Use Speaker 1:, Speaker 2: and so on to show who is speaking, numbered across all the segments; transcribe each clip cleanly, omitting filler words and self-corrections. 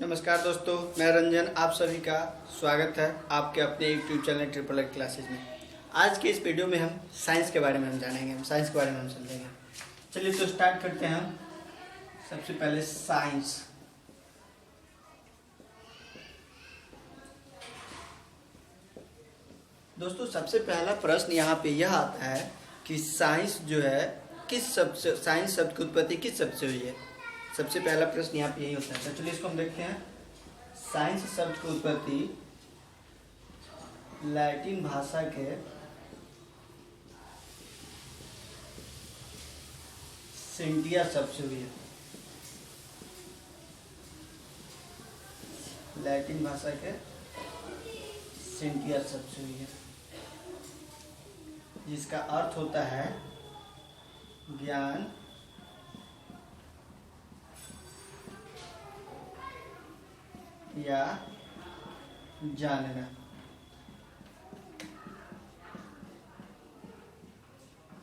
Speaker 1: नमस्कार दोस्तों, मैं रंजन। आप सभी का स्वागत है आपके अपने YouTube channel triple ed classes में। आज के इस वीडियो में हम साइंस के बारे में जानेंगे, साइंस के बारे में हम समझेंगे। चलिए तो स्टार्ट करते हैं हम। सबसे पहले साइंस। दोस्तों, सबसे पहला प्रश्न यहाँ पे यह आता है कि साइंस जो है किस शब्द से, साइंस शब्द की उत्पत्ति किस शब्द से हुई है। सबसे पहला प्रश्न यहाँ पे यही होता है। तो चलिए इसको हम देखते हैं। साइंस शब्द की उत्पत्ति लैटिन भाषा के सेंटिया शब्द से हुई है। लैटिन भाषा के सेंटिया शब्द से हुई है, जिसका अर्थ होता है ज्ञान या जानना।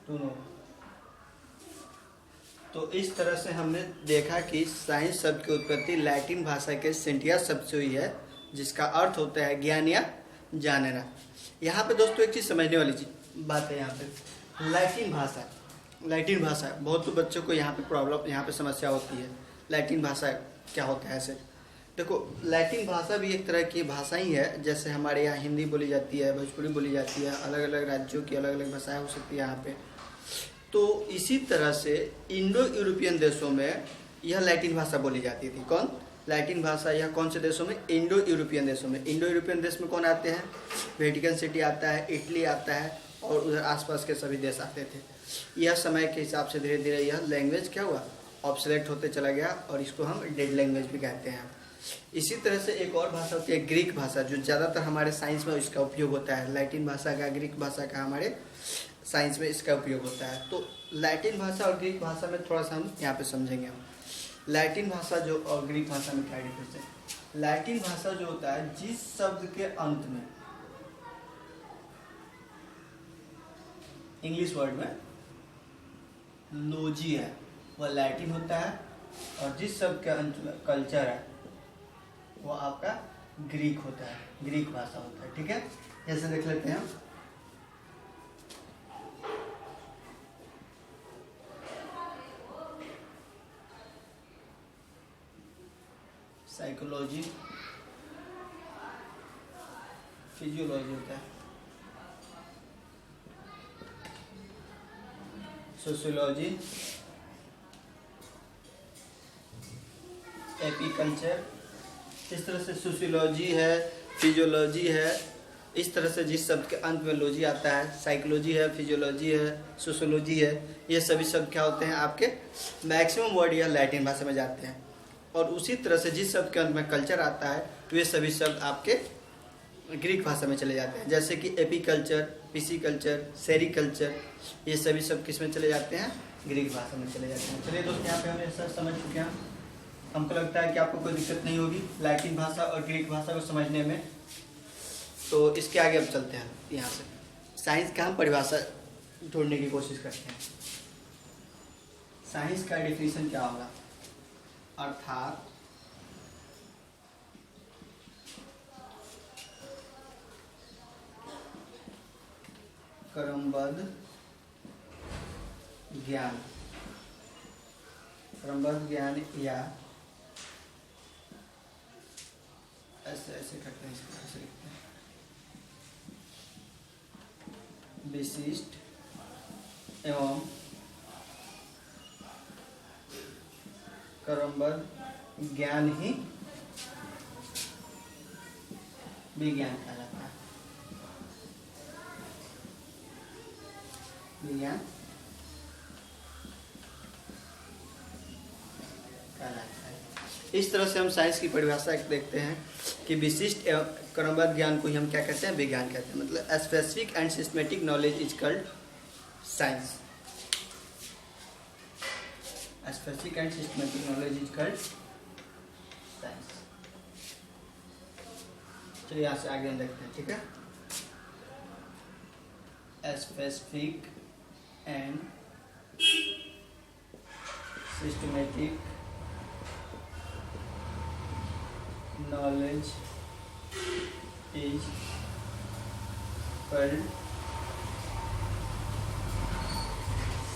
Speaker 1: दोनों। तो इस तरह से हमने देखा कि साइंस शब्द की उत्पत्ति लैटिन भाषा के सेंटिया शब्द से हुई है, जिसका अर्थ होता है ज्ञान या जानना। यहाँ पे दोस्तों एक चीज़ समझने वाली बात है। यहाँ पे लैटिन भाषा बहुत तो बच्चों को यहाँ पे प्रॉब्लम, यहाँ पे समस्या होती है। लैटिन भाषा क्या होता है ऐसे। देखो, लैटिन भाषा भी एक तरह की भाषा ही है। जैसे हमारे यहाँ हिंदी बोली जाती है, भोजपुरी बोली जाती है, अलग अलग राज्यों की अलग अलग भाषाएं हो सकती है यहाँ पे। तो इसी तरह से इंडो यूरोपियन देशों में यह लैटिन भाषा बोली जाती थी। कौन? लैटिन भाषा यह कौन से देशों में? इंडो यूरोपियन देशों में। इंडो यूरोपियन देश में कौन आते हैं? वेटिकन सिटी आता है, इटली आता है, और उधर आसपास के सभी देश आते थे। यह समय के हिसाब से धीरे धीरे यह लैंग्वेज क्या हुआ, ऑब्सोलेट होते चला गया, और इसको हम डेड लैंग्वेज भी कहते हैं। इसी तरह से एक और भाषा होती है ग्रीक भाषा, जो ज़्यादातर हमारे साइंस में इसका उपयोग होता है। लैटिन भाषा का, ग्रीक भाषा का हमारे साइंस में इसका उपयोग होता है। तो लैटिन भाषा और ग्रीक भाषा में थोड़ा सा हम यहाँ पे समझेंगे। हम लैटिन भाषा जो और ग्रीक भाषा में क्या डिफरेंस है। लैटिन भाषा जो होता है, जिस शब्द के अंत में इंग्लिश वर्ड में लोजी है वह लैटिन होता है, और जिस शब्द के अंत में कल्चर है वो आपका ग्रीक होता है, ग्रीक भाषा होता है। ठीक है, जैसे देख लेते हैं। साइकोलॉजी, फिजियोलॉजी होता है, सोशियोलॉजी, एपीकल्चर। इस तरह से सोशियोलॉजी है, फिजियोलॉजी है। इस तरह से जिस शब्द के अंत में लॉजी आता है, साइकोलॉजी है, फिजियोलॉजी है, सोशियोलॉजी है, ये सभी शब्द क्या होते हैं आपके, मैक्सिमम वर्ड यह लैटिन भाषा में जाते हैं। और उसी तरह से जिस शब्द के अंत में कल्चर आता है, तो ये सभी शब्द आपके ग्रीक भाषा में चले जाते हैं। जैसे कि एपीकल्चर, पिसिकल्चर, सेरिकल्चर, ये सभी शब्द किस में चले जाते हैं? ग्रीक भाषा में चले जाते हैं। चलिए दोस्तों, यहाँ पे हमने सब समझ चुके हैं। हमको लगता है कि आपको कोई दिक्कत नहीं होगी लैटिन भाषा और ग्रीक भाषा को समझने में। तो इसके आगे अब चलते हैं। यहाँ से साइंस का हम परिभाषा ढूंढने की कोशिश करते हैं। साइंस का डेफिनेशन क्या होगा? अर्थात क्रमबद्ध ज्ञान, क्रमबद्ध ज्ञान, या ऐसे करते हैं, इसको ऐसे लिखते हैं, विशिष्ट एवं क्रमबद्ध ज्ञान ही विज्ञान कहलाता है। विज्ञान कहलाता है। इस तरह से हम साइंस की परिभाषा देखते हैं कि विशिष्ट एवं क्रमबद्ध ज्ञान को ही हम क्या कहते हैं? विज्ञान कहते हैं। मतलब specific and systematic knowledge is called science. Specific and systematic knowledge is called science. चलिए यहाँ से आगे हम देखते हैं। ठीक है, specific and systematic knowledge is called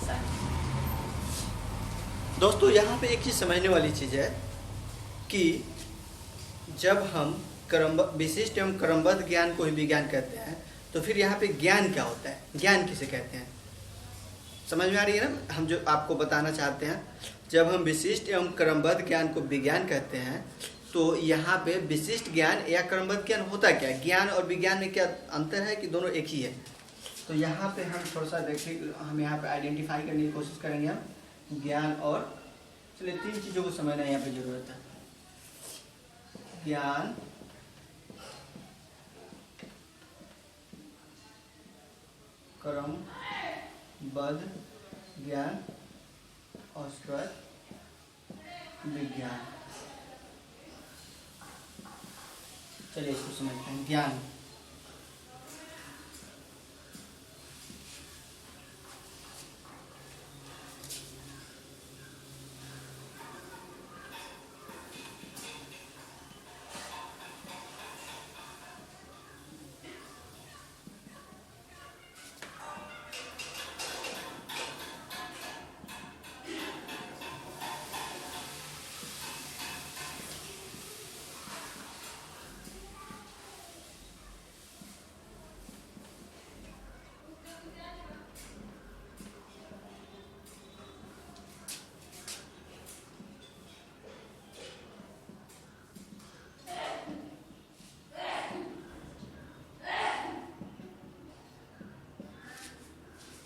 Speaker 1: science। दोस्तों यहाँ पे एक चीज़ समझने वाली चीज़ है कि जब हम विशिष्ट एवं क्रमबद्ध ज्ञान को ही विज्ञान कहते हैं, तो फिर यहाँ पे ज्ञान क्या होता है, ज्ञान किसे कहते हैं, समझ में आ रही है ना। हम जो आपको बताना चाहते हैं, जब हम विशिष्ट एवं क्रमबद्ध ज्ञान को विज्ञान कहते हैं, तो यहाँ पे विशिष्ट ज्ञान या क्रमबद्ध ज्ञान होता क्या है, ज्ञान और विज्ञान में क्या अंतर है कि दोनों एक ही है। तो यहाँ पे हम थोड़ा सा देखिए, हम यहाँ पे आइडेंटिफाई करने की कोशिश करेंगे हम ज्ञान और, चलिए 3 चीज़ों को समझना यहाँ पे जरूरत है। ज्ञान, क्रमबद्ध ज्ञान और उसके बाद विज्ञान। चलिए इसको समझते हैं। ज्ञान,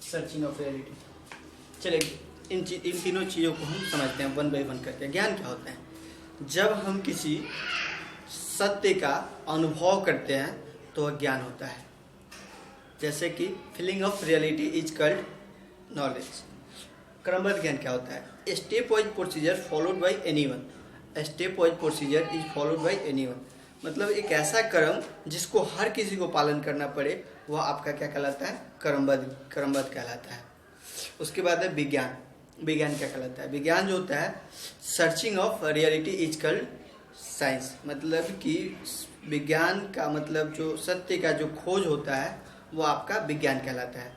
Speaker 1: सर्चिंग ऑफ रियलिटी। चलिए इन तीनों चीज़ों को हम समझते हैं वन बाय वन करके। ज्ञान क्या होता है, जब हम किसी सत्य का अनुभव करते हैं तो वह ज्ञान होता है। जैसे कि feeling of reality is called knowledge. क्रमबद्ध ज्ञान क्या होता है, step wise procedure followed by anyone. Step wise procedure is followed by anyone, मतलब एक ऐसा क्रम जिसको हर किसी को पालन करना पड़े, वह आपका क्या कहलाता है, क्रमबद्ध कहलाता है। उसके बाद है विज्ञान। विज्ञान क्या कहलाता है, विज्ञान जो होता है searching of reality is called science. मतलब कि विज्ञान का मतलब जो सत्य का जो खोज होता है वो आपका विज्ञान कहलाता है।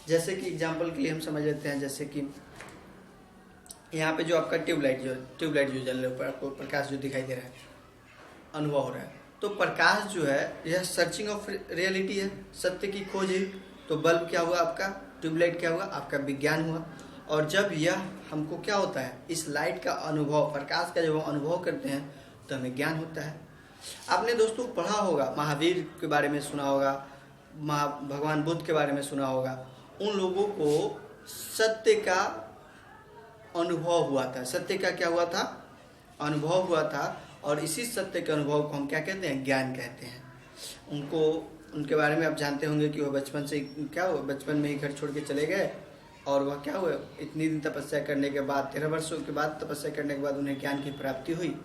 Speaker 1: जैसे कि एग्जाम्पल के लिए हम समझ लेते हैं, जैसे कि यहाँ पे जो आपका ट्यूबलाइट जो जल रहा है, आपको प्रकाश जो दिखाई दे रहा है, अनुभव हो रहा है, तो प्रकाश जो है यह सर्चिंग ऑफ रियलिटी है, सत्य की खोज है। तो बल्ब क्या हुआ आपका, ट्यूबलाइट क्या हुआ आपका, विज्ञान हुआ। और जब यह हमको क्या होता है, इस लाइट का अनुभव, प्रकाश का जब हम अनुभव करते हैं तो हमें ज्ञान होता है। आपने दोस्तों पढ़ा होगा, महावीर के बारे में सुना होगा, भगवान बुद्ध के बारे में सुना होगा। उन लोगों को सत्य का अनुभव हुआ था, सत्य का क्या हुआ था, अनुभव हुआ था। और इसी सत्य के अनुभव को हम क्या कहते हैं, ज्ञान कहते हैं। उनके बारे में आप जानते होंगे कि वह बचपन से क्या हुआ, बचपन में ही घर छोड़ के चले गए, और वह क्या हुआ, इतनी दिन तपस्या करने के बाद, 13 वर्षों के बाद तपस्या करने के बाद उन्हें ज्ञान की प्राप्ति हुई,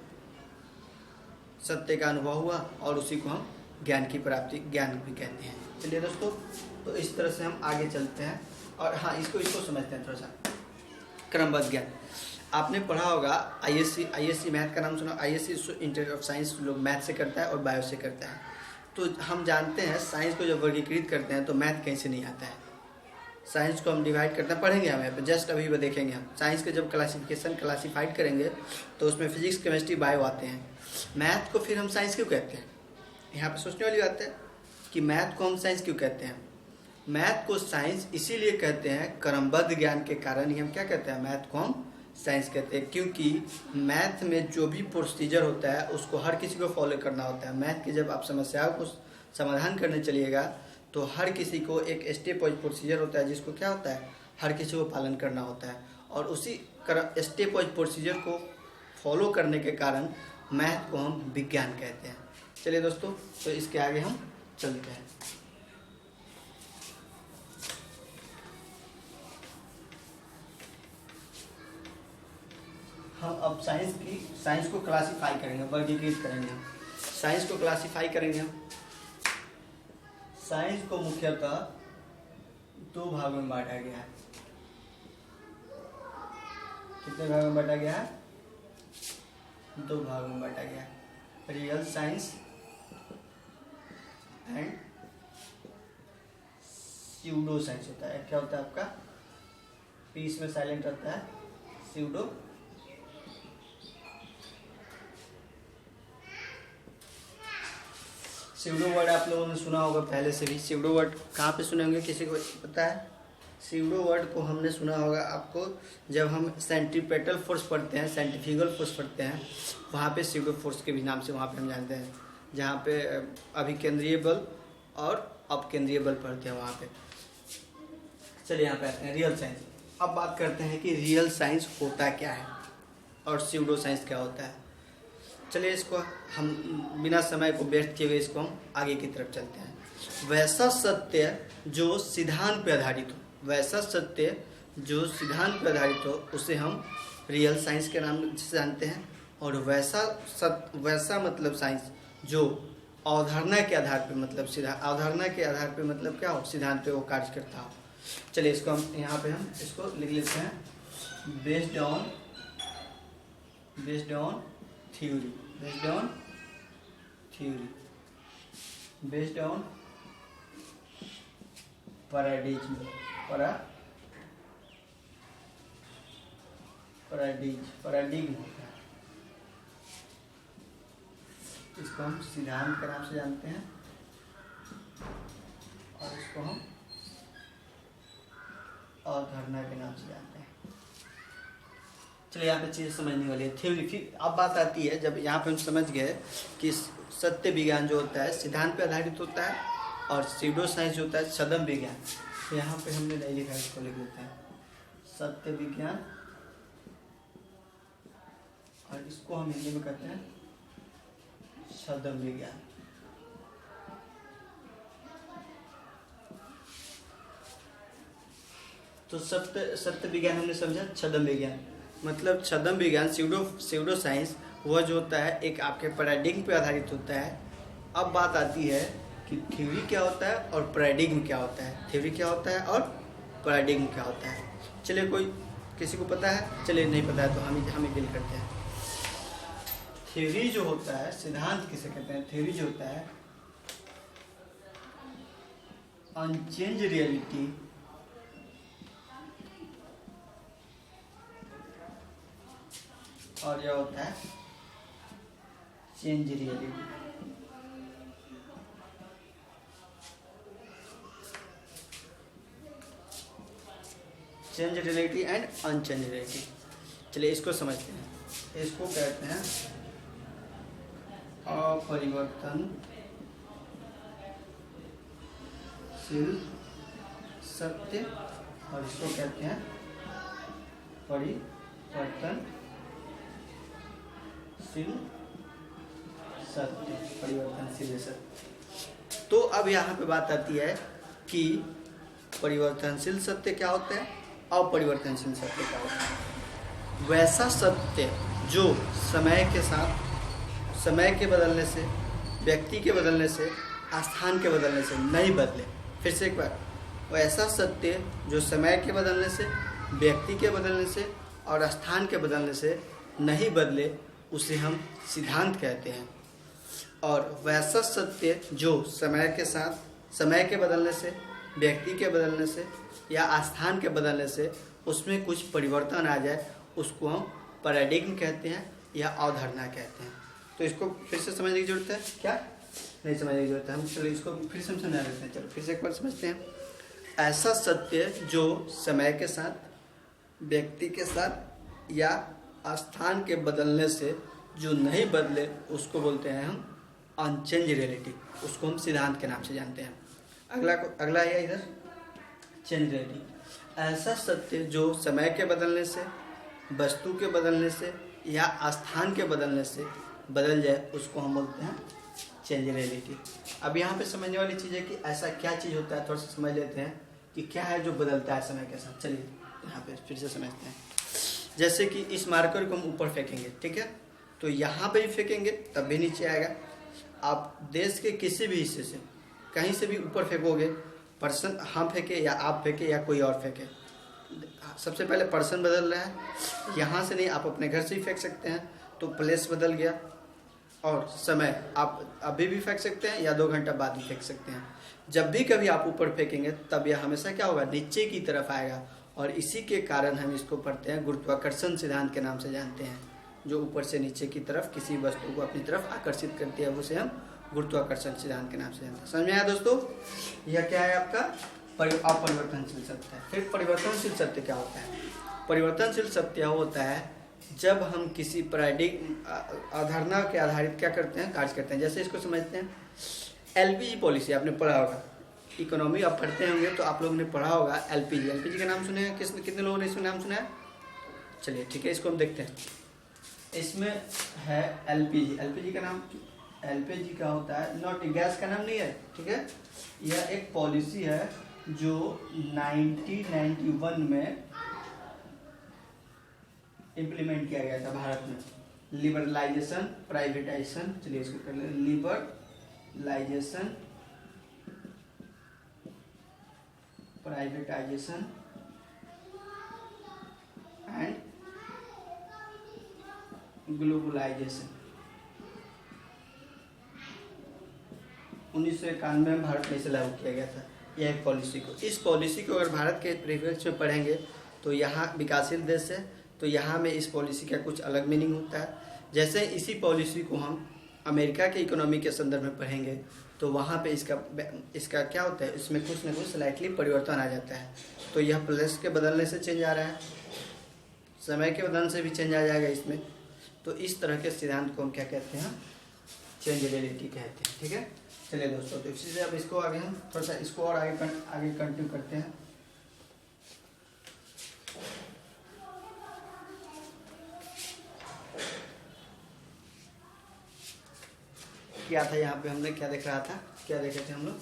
Speaker 1: सत्य का अनुभव हुआ, और उसी को हम ज्ञान की प्राप्ति, ज्ञान भी कहते हैं। चलिए दोस्तों, तो इस तरह से हम आगे चलते हैं। और हाँ, इसको समझते हैं थोड़ा सा। क्रमबद्ध ज्ञान आपने पढ़ा होगा, आईएससी मैथ का नाम सुना, आईएससी इंस्टीट्यूट ऑफ साइंस लोग मैथ से करता है और बायो से करता है। तो हम जानते हैं साइंस को जब वर्गीकृत करते हैं तो मैथ कहीं से नहीं आता है। साइंस को हम डिवाइड करते हैं, पढ़ेंगे हम यहाँ पे, जस्ट अभी देखेंगे हम साइंस के जब क्लासिफाइड करेंगे तो उसमें फिजिक्स, केमिस्ट्री, बायो आते हैं। मैथ को फिर हम साइंस क्यों कहते हैं, यहाँ पे सोचने वाली बात है कि मैथ को हम साइंस क्यों कहते हैं। मैथ को साइंस इसीलिए कहते हैं, क्रमबद्ध ज्ञान के कारण ही हम क्या कहते हैं, मैथ को हम साइंस कहते हैं। क्योंकि मैथ में जो भी प्रोसीजर होता है उसको हर किसी को फॉलो करना होता है। मैथ की जब आप समस्याओं को समाधान करने चलिएगा तो हर किसी को एक स्टेप वाइज प्रोसीजर होता है, जिसको क्या होता है, हर किसी को पालन करना होता है। और उसी स्टेप वाइज प्रोसीजर को फॉलो करने के कारण मैथ को हम विज्ञान कहते हैं। चलिए दोस्तों, तो इसके आगे हम चलते हैं। हम अब साइंस को क्लासिफाई करेंगे, वर्गीकृत करेंगे। साइंस को क्लासिफाई करेंगे हम। साइंस को मुख्यतः 2 भागों में बांटा गया है। कितने भागों में बांटा गया है, 2 भागों में बांटा गया है। Real science and pseudo science होता है। क्या होता है आपका, पीस में साइलेंट रहता है, स्यूडो स्यूडो वर्ड आप लोगों ने सुना होगा पहले से भी। स्यूडो वर्ड कहाँ पे सुने होंगे, किसी को पता है? स्यूडो वर्ड को हमने सुना होगा आपको जब हम सेंट्रीपेटल फोर्स पढ़ते हैं, सेंट्रीफ्यूगल फोर्स पढ़ते हैं, वहाँ पे स्यूडो फोर्स के भी नाम से वहाँ पे हम जानते हैं, जहाँ पे अभिकेंद्रीय बल और अपकेंद्रीय बल पढ़ते हैं वहाँ पे। चलिए यहाँ पे आते हैं रियल साइंस। अब बात करते हैं कि रियल साइंस होता क्या है और स्यूडो साइंस क्या होता है। चलिए इसको हम बिना समय को वेस्ट किए हुए इसको हम आगे की तरफ चलते हैं। वैसा सत्य जो सिद्धांत पे आधारित हो, वैसा सत्य जो सिद्धांत पे आधारित हो उसे हम रियल साइंस के नाम से जानते हैं। और वैसा मतलब साइंस जो अवधारणा के आधार पे, मतलब अवधारणा के आधार पे मतलब क्या हो, सिद्धांत पे वो कार्य करता हो। चलिए इसको हम यहाँ पे हम इसको लिख लेते हैं, based on theory, based on paradigm होता है। इसको हम सिद्धांत के नाम से जानते हैं और इसको हम अवधारणा के नाम से जानते हैं। चलिए यहाँ पे चीज़ें समझने वाली है, थ्योरी। फिर अब बात आती है, जब यहाँ पे हम समझ गए कि सत्य विज्ञान जो होता है सिद्धांत पे आधारित होता है और स्यूडो साइंस जो होता है सदम विज्ञान। तो यहाँ पे हमने नहीं लिखा है, इसको लिख लेते हैं सत्य विज्ञान, और इसको हम हिंदी में कहते हैं सदम विज्ञान। तो सत्य विज्ञान हमने समझा, छद्म विज्ञान मतलब छद्म विज्ञान स्यूडो साइंस वह जो होता है एक आपके पैराडिग्म पे आधारित होता है। अब बात आती है कि थ्योरी क्या होता है और पैराडिग्म क्या होता है, थ्योरी क्या होता है और पैराडिग्म क्या होता है। चलिए कोई किसी को पता है? चलिए नहीं पता है तो हम ही डील करते हैं। थ्योरी जो होता है, सिद्धांत किसे कहते हैं? थ्योरी जो होता है अनचेंज रियलिटी और यह होता है change reality. Change reality and unchange reality. चलिए इसको समझते हैं। इसको कहते हैं अपरिवर्तनशील सत्य और इसको कहते हैं परिवर्तनशील सत्य। तो अब यहाँ पे बात आती है कि परिवर्तनशील सत्य क्या होता है, अपरिवर्तनशील सत्य क्या होता है। वैसा सत्य जो समय के साथ, समय के बदलने से, व्यक्ति के बदलने से, स्थान के बदलने से नहीं बदले। फिर से एक बार, वैसा सत्य जो समय के बदलने से, व्यक्ति के बदलने से और स्थान के बदलने से नहीं बदले उसे हम सिद्धांत कहते हैं। और वैसा सत्य जो समय के साथ, समय के बदलने से, व्यक्ति के बदलने से या स्थान के बदलने से उसमें कुछ परिवर्तन आ जाए उसको हम पैराडिग्म कहते हैं या अवधारणा कहते हैं। तो इसको फिर से समझने की जरूरत है क्या? नहीं समझने की जरूरत है। हम चलो इसको फिर से हम समझा लेते हैं। चलो फिर से एक बार समझते हैं। ऐसा सत्य जो समय के साथ, व्यक्ति के साथ या स्थान के बदलने से जो नहीं बदले उसको बोलते हैं हम अनचेंज रियलिटी, उसको हम सिद्धांत के नाम से जानते हैं। अगला है इधर चेंज रियलिटी। ऐसा सत्य जो समय के बदलने से, वस्तु के बदलने से या स्थान के बदलने से बदल जाए उसको हम बोलते हैं चेंज रियलिटी। अब यहाँ पे समझने वाली चीज़ है कि ऐसा क्या चीज़ होता है, थोड़ा सा समझ लेते हैं कि क्या है जो बदलता है समय के साथ। चलिए यहाँ पे फिर से समझते हैं। जैसे कि इस मार्कर को हम ऊपर फेंकेंगे, ठीक है, तो यहाँ पे भी फेंकेंगे तब भी नीचे आएगा। आप देश के किसी भी हिस्से से कहीं से भी ऊपर फेंकोगे, पर्सन हम फेंके या आप फेंके या कोई और फेंके, सबसे पहले पर्सन बदल रहा है। यहाँ से नहीं, आप अपने घर से ही फेंक सकते हैं तो प्लेस बदल गया। और समय आप अभी भी फेंक सकते हैं या 2 घंटा बाद भी फेंक सकते हैं। जब भी कभी आप ऊपर फेंकेंगे तब यह हमेशा क्या होगा, नीचे की तरफ आएगा। और इसी के कारण हम इसको पढ़ते हैं गुरुत्वाकर्षण सिद्धांत के नाम से जानते हैं। जो ऊपर से नीचे की तरफ किसी वस्तु को अपनी तरफ आकर्षित करती है उसे हम गुरुत्वाकर्षण सिद्धांत के नाम से जानते हैं। समझ में आया दोस्तों? यह क्या है आपका अपरिवर्तनशील सत्य है। फिर परिवर्तनशील सत्य क्या होता है? परिवर्तनशील सत्य होता है जब हम किसी प्रायोगिक अवधारणा के आधारित क्या करते हैं, कार्य करते हैं। जैसे इसको समझते हैं, एलपीजी पॉलिसी आपने पढ़ा होगा, इकोनॉमी आप पढ़ते होंगे तो आप लोगों ने पढ़ा होगा एलपीजी। एलपीजी का नाम सुने हैं? कितने लोगों ने इसका नाम सुना है? चलिए ठीक है, इसको हम देखते हैं। इसमें है एलपीजी। एलपीजी का नाम, एलपीजी का होता है नॉट, गैस का नाम नहीं है, ठीक है। यह एक पॉलिसी है जो 1991 में इम्प्लीमेंट किया गया था भारत में। लिबरलाइजेशन, प्राइवेटाइजेशन, चलिए इसको कर लें, लिबरलाइजेशन, प्राइवेटाइजेशन एंड ग्लोबलाइजेशन। 1991 में भारत में इसे लागू किया गया था यह एक पॉलिसी को। इस पॉलिसी को अगर भारत के परिप्रेक्ष्य में पढ़ेंगे तो यहाँ विकासशील देश है, तो यहाँ में इस पॉलिसी का कुछ अलग मीनिंग होता है। जैसे इसी पॉलिसी को हम अमेरिका के इकोनॉमी के संदर्भ में पढ़ेंगे तो वहाँ पे इसका क्या होता है, इसमें कुछ ना कुछ स्लाइटली परिवर्तन आ जाता है। तो यह प्लस के बदलने से चेंज आ रहा है, समय के बदलने से भी चेंज आ जाएगा इसमें। तो इस तरह के सिद्धांत को हम क्या कहते हैं, चेंजेबिलिटी कहते हैं, ठीक है। चलिए दोस्तों, तो इसी से अब इसको आगे हम थोड़ा सा इसको और आगे कंटिन्यू करते हैं। क्या था यहाँ पे, हमने क्या देख रहा था, क्या देखे थे हम लोग,